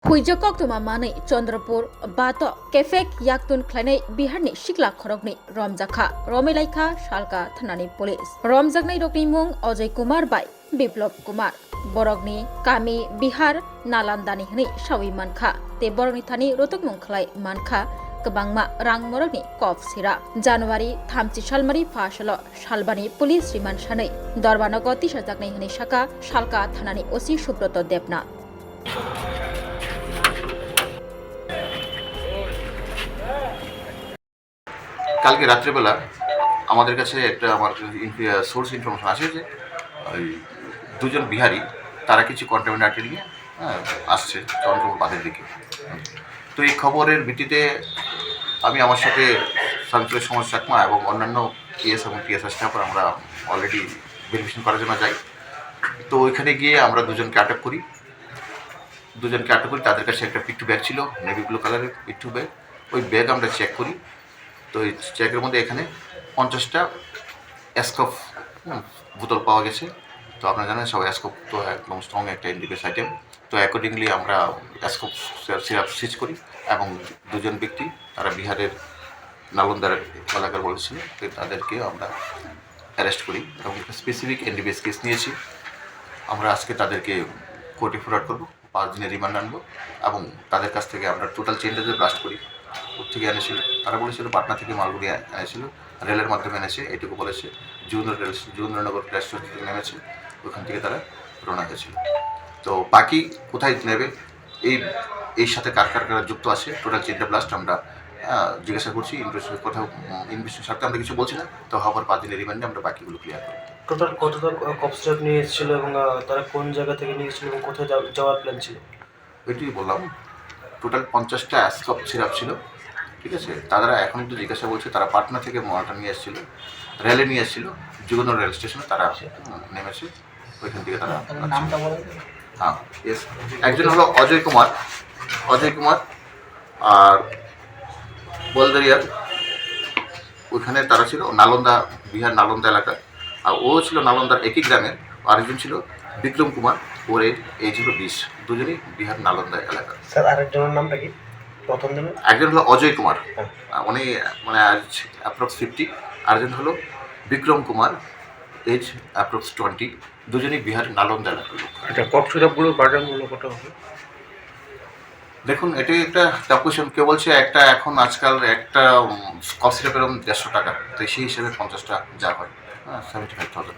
हुइजकक तुमा मानै चन्द्रपुर बात केफेक याक्तुन ख्लाइनै बिहारनि सिक्ला खरकनि रमजाखा रमेलाइखा सालका थानानि पुलिस रमजाकनै रकनि मुं अजय कुमार बाय बिप्लब कुमार बरगनि कामी बिहार नालान्दानि हनै सावि मानखा ते बरगनि थानि रोतक मुं खलाय मानखा गोबांमा रां मरगनि कफ सिरा जानुवारि 30 सालमारि फासल सालबानि पुलिस रिमान्ड सानै दरबानग तिसाजाकनै हनै साका सालका थानानि ओसि सुब्रत देबना কালকে রাত্রেবেলা আমাদের কাছে একটা আমার সোর্স ইনফরমেশন আসে যে ওই দুজন বিহারি তারা কিছু কন্টামিনেটেড নিয়ে আসছে চন্দ্রপুর বাঁধের দিকে। তো এই খবরের ভিত্তিতে আমি আমার সাথে সঞ্চয় সমাজ চাকমা এবং অন্যান্য পিএস এবং টিএসআর স্টাফরা আমরা অলরেডি ভেরিফিকেশন করার জন্য যাই। তো ওইখানে গিয়ে আমরা দুজনকে আটক করি। তাদের কাছে একটা পিট্টু ব্যাগ ছিল, নেভি ব্লু কালারের পিট্টু ব্যাগ। ওই ব্যাগ আমরা চেক করি। তো এই চেকের মধ্যে এখানে 50টা অ্যাসকপ বোতল পাওয়া গেছে। তো আপনারা জানেন সব অ্যাসকপ তো একদম স্ট্রং একটা ইন্ডিকেস আইটেম। তো অ্যাকর্ডিংলি আমরা অ্যাসকপ সিরাপ সিজ করি এবং দুজন ব্যক্তি তারা বিহারের নালন্দার এলাকার বলেছিল, তো তাদেরকে আমরা অ্যারেস্ট করি এবং স্পেসিফিক এনডিপিএস কেস নিয়েছি। আমরা আজকে তাদেরকে কোর্টে ফরওয়ার্ড করবো, 5 দিনের রিমান্ড আনবো এবং তাদের কাছ থেকে আমরা টোটাল চেনটাকে ব্লাস্ট করি। থেকে এনেছিল, তারা বলেছিল পাটনা থেকে মালগুড়ি এনেছিল, রেলের মাধ্যমে এনেছে, এটুকু বলেছে। যুগেন্দ্রনগর রেল স্টেশন থেকে নেমেছে, ওখান থেকে তারা রওনা হয়েছিল। তো বাকি কোথায় নেবে এর সাথে কার যুক্ত আছে টোটাল চেনটা ব্লাস্ট আমরা জিজ্ঞাসা করছি। ইনভেস্টিগেশন সাথে আমরা কিছু বলছি না। তো হবার 5 দিনের রিমান্ডে আমরা বাকিগুলো ক্লিয়ার করব। টোটাল কতটা কফ সিরাপ নিয়ে এসেছিল এবং তারা কোন জায়গা থেকে নিয়ে এসেছিল এবং কোথায় যাওয়ার প্ল্যান ছিল? এটুকুই বললাম। টোটাল 50টা অ্যাসকপ সিরাপ ছিল, ঠিক আছে। তারা এখন একটু জিজ্ঞাসা বলছে তারা পাটনা থেকে মালটা নিয়ে এসেছিল, রেলে নিয়ে এসেছিল, যুগেন্দ্র রেল স্টেশনে তারা নেমেছে, ওইখান থেকে তারা হ্যাঁ ইয়েস। একজন হলো অজয় কুমার আর বলদারিয়ার ওইখানে তারা ছিল নালন্দা, বিহার নালন্দা এলাকা। আর ও ছিল নালন্দার একই গ্রামের। আরেকজন ছিল বিক্রম কুমার, ওর এই ছিল 20। দুজনই বিহার নালন্দা এলাকা। স্যার আরেকজনের নামটা কি? প্রথম দিনে একজন হলো অজয় কুমার, উনি মানে আজ অ্যাপ্রক্স 50। আরেকজন হলো বিক্রম কুমার, এজ অ্যাপ্রক্স 20। দুজনই বিহার নালন্দা এলাকার লোক। আচ্ছা, কফ সিরাপগুলো বাটারগুলো কত হবে? দেখুন, এটাই একটা টাফ কোয়েশ্চেন। কেউ বলছে একটা এখন আজকাল একটা কফ সিরাপের 150 টাকা, তো সেই হিসেবে 50টা যা হয় 75,000।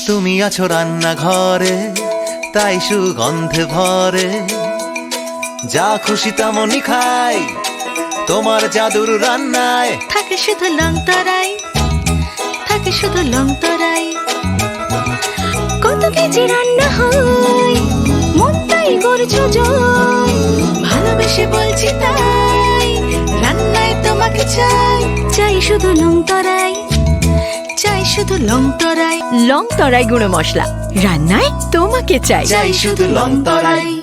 তুমি আছো রান্নাঘরে, তাই সুগন্ধে ভরে, যা খুশি তেমনই খাই, তোমার জাদুর রান্নায় থাকে শুধু লং তরাই, কত কেজি রান্না হয়, মন তাই করছো জয়, ভালোবেসে বলছি তাই, রান্নায় তোমাকে চাই শুধু লং তরাই, লং তরাই গুঁড়ো মশলা, রান্নায় তোমাকে চাই শুধু লং তরাই।